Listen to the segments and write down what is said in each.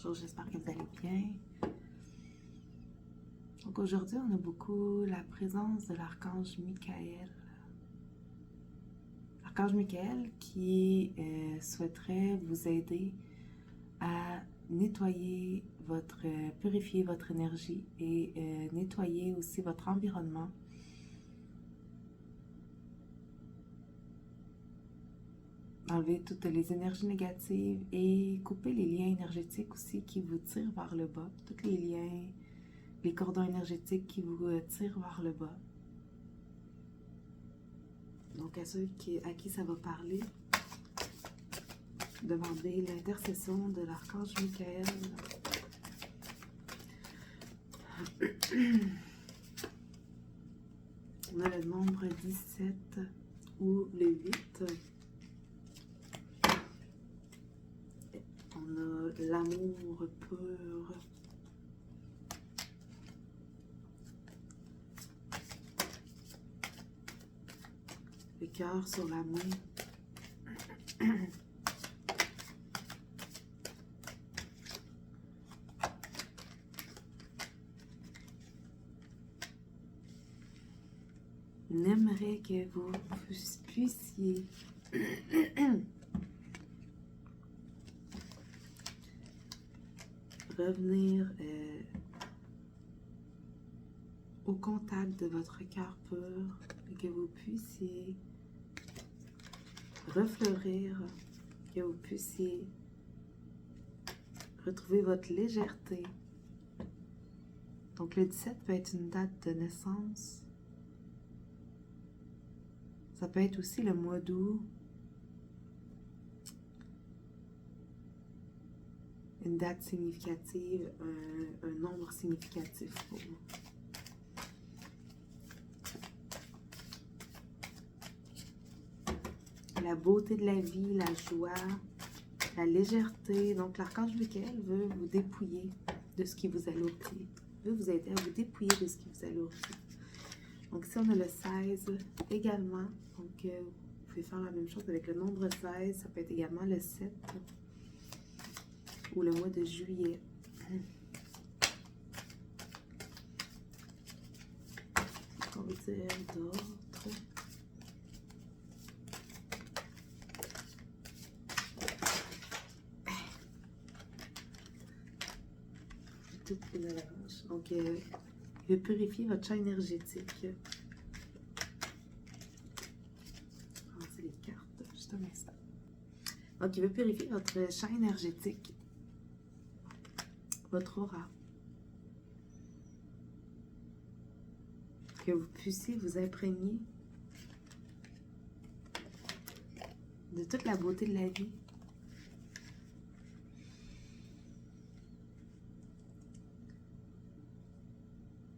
Bonjour, j'espère que vous allez bien. Donc aujourd'hui, on a beaucoup la présence de l'archange Michael. L'archange Michael qui souhaiterait vous aider à nettoyer purifier votre énergie et nettoyer aussi votre environnement. Enlever toutes les énergies négatives et couper les liens énergétiques aussi qui vous tirent vers le bas. Tous les liens, les cordons énergétiques qui vous tirent vers le bas. Donc à ceux à qui ça va parler, demandez l'intercession de l'archange Michael. On a le nombre 17 ou le 8. On a l'amour pur. Le cœur sur la main. On aimerait que vous puissiez revenir au contact de votre cœur pur et que vous puissiez refleurir, que vous puissiez retrouver votre légèreté. Donc le 17 peut être une date de naissance. Ça peut être aussi le mois d'août. Une date significative, un nombre significatif pour vous. La beauté de la vie, la joie, la légèreté. Donc l'archange Michael veut vous dépouiller de ce qui vous alourdit. Veut vous aider à vous dépouiller de ce qui vous alourdit. Donc ici on a le 16 également. Donc vous pouvez faire la même chose avec le nombre 16. Ça peut être également le 7 ou le mois de juillet. On va dire d'autres. Toute une orange. Donc, il veut purifier votre champ énergétique. C'est les cartes, juste un instant. Donc, il veut purifier votre champ énergétique, votre aura. Que vous puissiez vous imprégner de toute la beauté de la vie.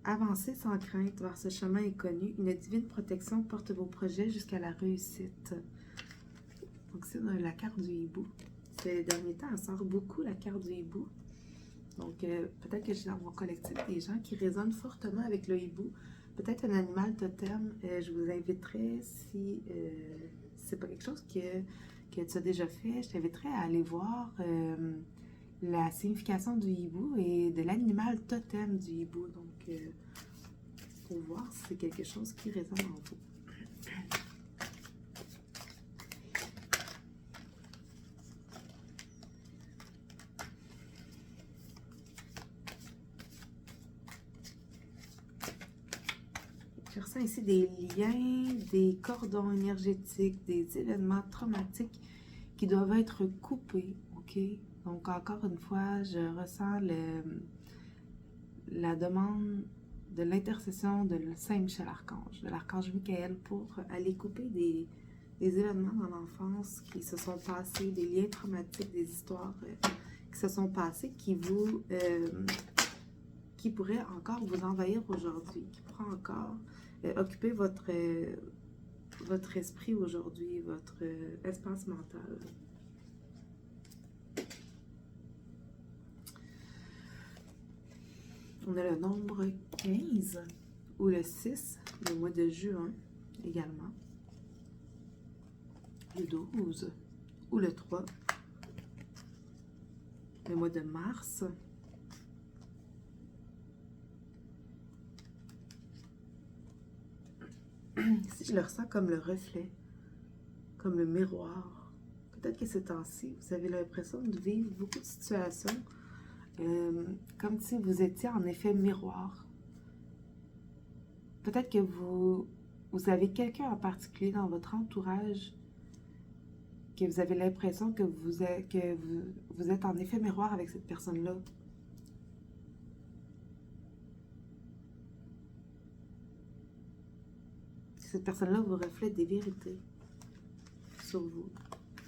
Avancez sans crainte vers ce chemin inconnu. Une divine protection porte vos projets jusqu'à la réussite. Donc, c'est la carte du hibou. Ces derniers temps, elle sort beaucoup la carte du hibou. Donc, peut-être que j'ai dans mon collectif des gens qui résonnent fortement avec le hibou. Peut-être un animal totem. Je vous inviterai, si c'est pas quelque chose que tu as déjà fait, je t'inviterai à aller voir la signification du hibou et de l'animal totem du hibou. Donc, pour voir si c'est quelque chose qui résonne en vous. Je ressens ici des liens, des cordons énergétiques, des événements traumatiques qui doivent être coupés, ok? Donc, encore une fois, je ressens la demande de l'intercession de Saint-Michel-Archange, de l'archange Michael, pour aller couper des événements dans l'enfance qui se sont passés, des liens traumatiques, des histoires qui se sont passées, qui pourraient encore vous envahir aujourd'hui, qui pourraient encore occuper votre esprit aujourd'hui, votre espace mental. On a le nombre 15 ou le 6, le mois de juin également. Le 12 ou le 3. le mois de mars. Ici, je le ressens comme le reflet, comme le miroir. Peut-être que ces temps-ci, vous avez l'impression de vivre beaucoup de situations comme si vous étiez en effet miroir. Peut-être que vous avez quelqu'un en particulier dans votre entourage que vous avez l'impression que vous êtes en effet miroir avec cette personne-là. Cette personne-là vous reflète des vérités sur vous.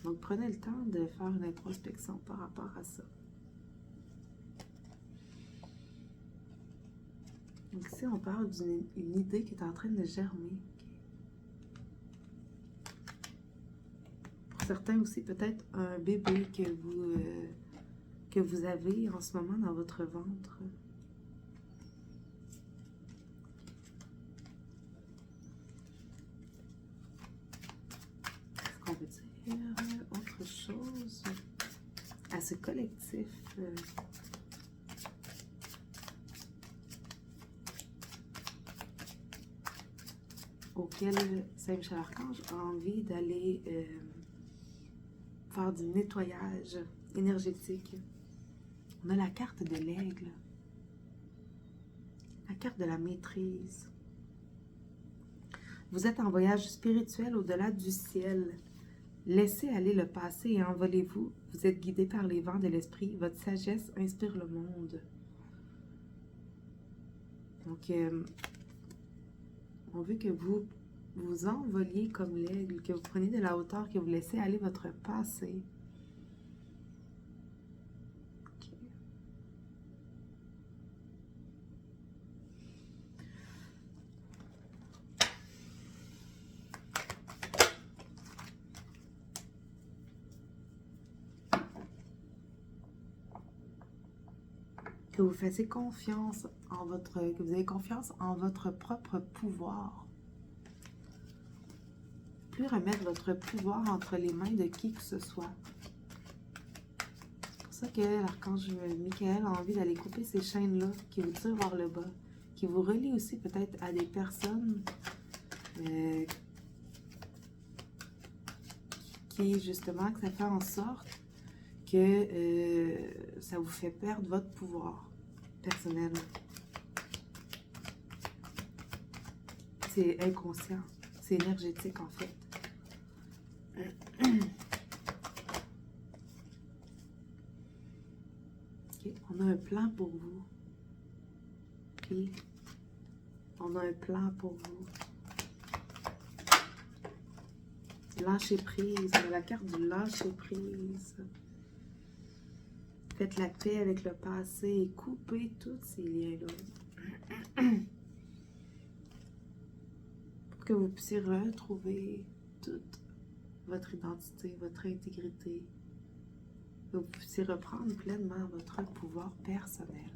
Donc, prenez le temps de faire une introspection par rapport à ça. Donc ici, on parle d'une idée qui est en train de germer. Pour certains aussi, peut-être un bébé que vous avez en ce moment dans votre ventre. Est-ce qu'on veut dire autre chose à ce collectif? Auquel Saint-Michel-Archange a envie d'aller faire du nettoyage énergétique. On a la carte de l'aigle, la carte de la maîtrise. Vous êtes en voyage spirituel au-delà du ciel. Laissez aller le passé et envolez-vous. Vous êtes guidé par les vents de l'esprit. Votre sagesse inspire le monde. Donc, on veut que vous vous envoliez comme l'aigle, que vous preniez de la hauteur, que vous laissez aller votre passé. Okay. Que vous fassiez confiance en que vous ayez confiance en votre propre pouvoir. Plus remettre votre pouvoir entre les mains de qui que ce soit. C'est pour ça que l'archange Michael a envie d'aller couper ces chaînes-là qui vous tirent vers le bas, qui vous relient aussi peut-être à des personnes qui justement, que ça fait en sorte que ça vous fait perdre votre pouvoir personnel. C'est inconscient, c'est énergétique en fait. Okay, on a un plan pour vous. Okay. On a un plan pour vous. Lâcher prise, on a la carte du lâcher prise. Faites la paix avec le passé et coupez tous ces liens-là. Pour que vous puissiez retrouver toute votre identité, votre intégrité. Que vous puissiez reprendre pleinement votre pouvoir personnel.